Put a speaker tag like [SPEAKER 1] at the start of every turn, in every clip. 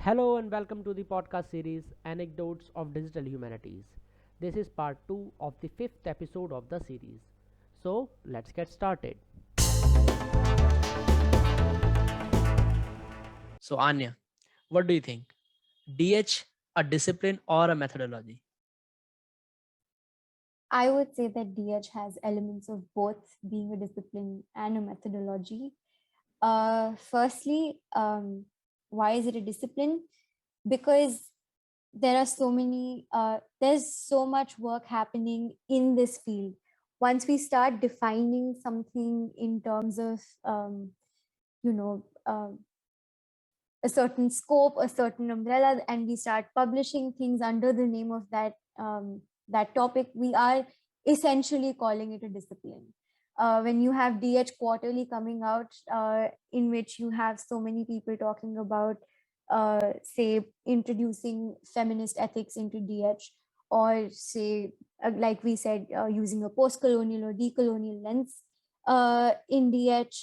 [SPEAKER 1] Hello and welcome to the podcast series Anecdotes of Digital Humanities. This is part 2 of the fifth episode of the series. So, let's get started.
[SPEAKER 2] So, Anya, what do you think? DH a discipline or a methodology?
[SPEAKER 3] I would say that DH has elements of both being a discipline and a methodology. Firstly, why is it a discipline? Because there's so much work happening in this field. Once we start defining something in terms of, you know, a certain scope, a certain umbrella, and we start publishing things under the name of that topic, we are essentially calling it a discipline. When you have DH quarterly coming out, in which you have so many people talking about, say, introducing feminist ethics into DH, or say, like we said, using a post-colonial or decolonial lens in DH.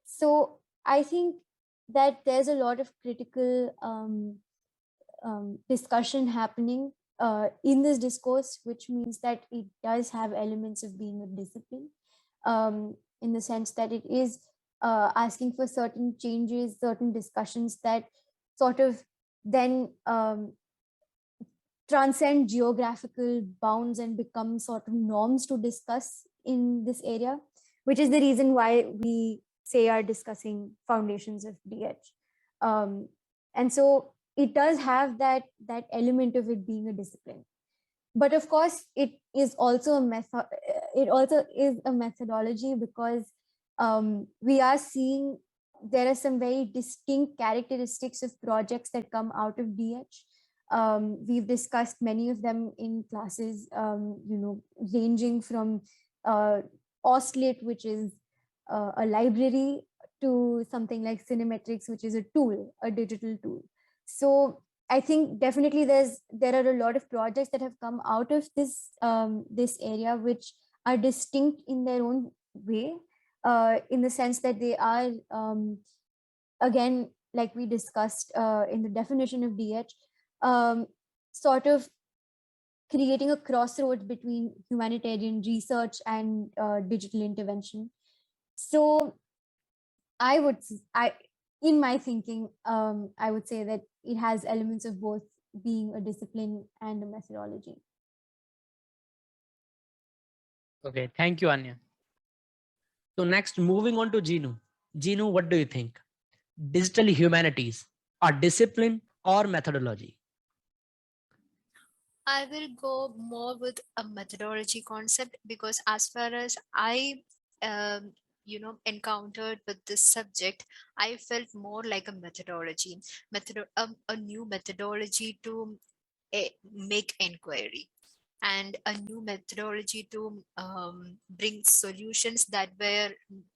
[SPEAKER 3] So I think that there's a lot of critical discussion happening in this discourse, which means that it does have elements of being a discipline, in the sense that it is asking for certain changes, certain discussions that sort of then transcend geographical bounds and become sort of norms to discuss in this area, which is the reason why we say are discussing foundations of DH. And so it does have that element of it being a discipline. But of course, it is also a method. It also is a methodology because we are seeing there are some very distinct characteristics of projects that come out of DH. We've discussed many of them in classes, ranging from OSLIT, which is a library, to something like Cinemetrics, which is a tool, a digital tool. So I think definitely there are a lot of projects that have come out of this area, which are distinct in their own way, in the sense that they are, again, like we discussed in the definition of DH, sort of creating a crossroads between humanitarian research and digital intervention. So I in my thinking, I would say that it has elements of both being a discipline and a methodology.
[SPEAKER 2] Okay, thank you, Anya. So, next, moving on to Genu. Genu, what do you think? Digital humanities are discipline or methodology?
[SPEAKER 4] I will go more with a methodology concept because as far as I encountered with this subject, I felt more like a methodology, a new methodology to make inquiry, and a new methodology to bring solutions that were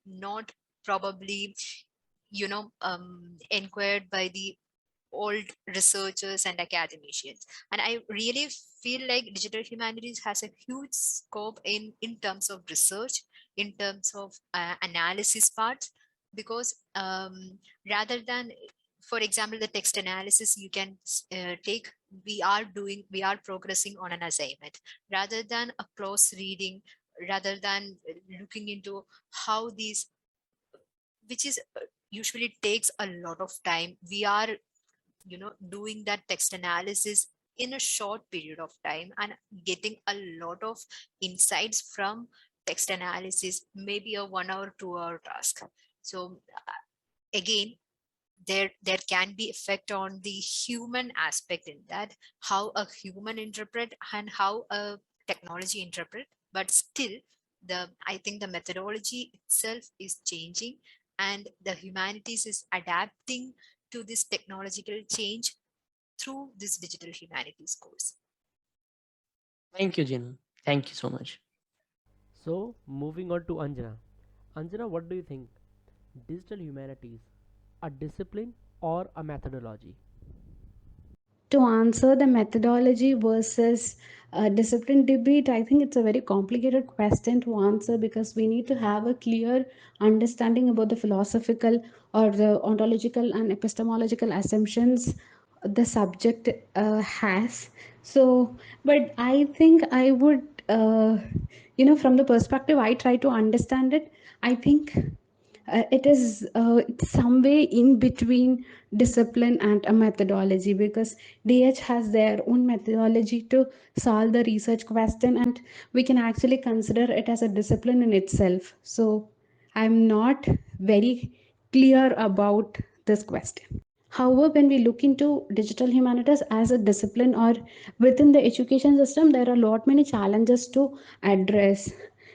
[SPEAKER 4] not probably inquired by the old researchers and academicians. And I really feel like digital humanities has a huge scope in terms of research, in terms of analysis parts, because rather than, for example, the text analysis you can take, we are progressing on an assignment rather than a close reading, rather than looking into how these, which is usually takes a lot of time. We are doing that text analysis in a short period of time and getting a lot of insights from text analysis, maybe a 1 hour 2 hour task. So again, there can be effect on the human aspect in that, how a human interpret and how a technology interpret. But still, I think the methodology itself is changing, and the humanities is adapting to this technological change through this digital humanities course.
[SPEAKER 2] Thank you, Genu. Thank you so much.
[SPEAKER 1] So, moving on to Anjana. Anjana, what do you think? Digital humanities, a discipline or a methodology?
[SPEAKER 5] To answer the methodology versus discipline debate, I think it's a very complicated question to answer because we need to have a clear understanding about the philosophical or the ontological and epistemological assumptions the subject has. So, but I think I would, from the perspective I try to understand it, I think it is some way in between discipline and a methodology, because DH has their own methodology to solve the research question, and we can actually consider it as a discipline in itself. So I'm not very clear about this question. However, when we look into digital humanities as a discipline or within the education system, there are a lot many challenges to address.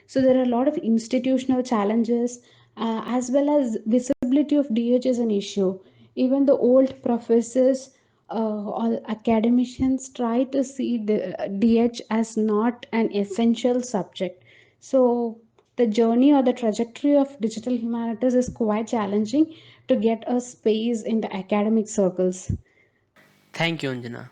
[SPEAKER 5] So there are a lot of institutional challenges, as well as visibility of DH is an issue. Even the old professors or academicians try to see the DH as not an essential subject. So the journey or the trajectory of digital humanities is quite challenging to get a space in the academic circles.
[SPEAKER 2] Thank you, Anjana.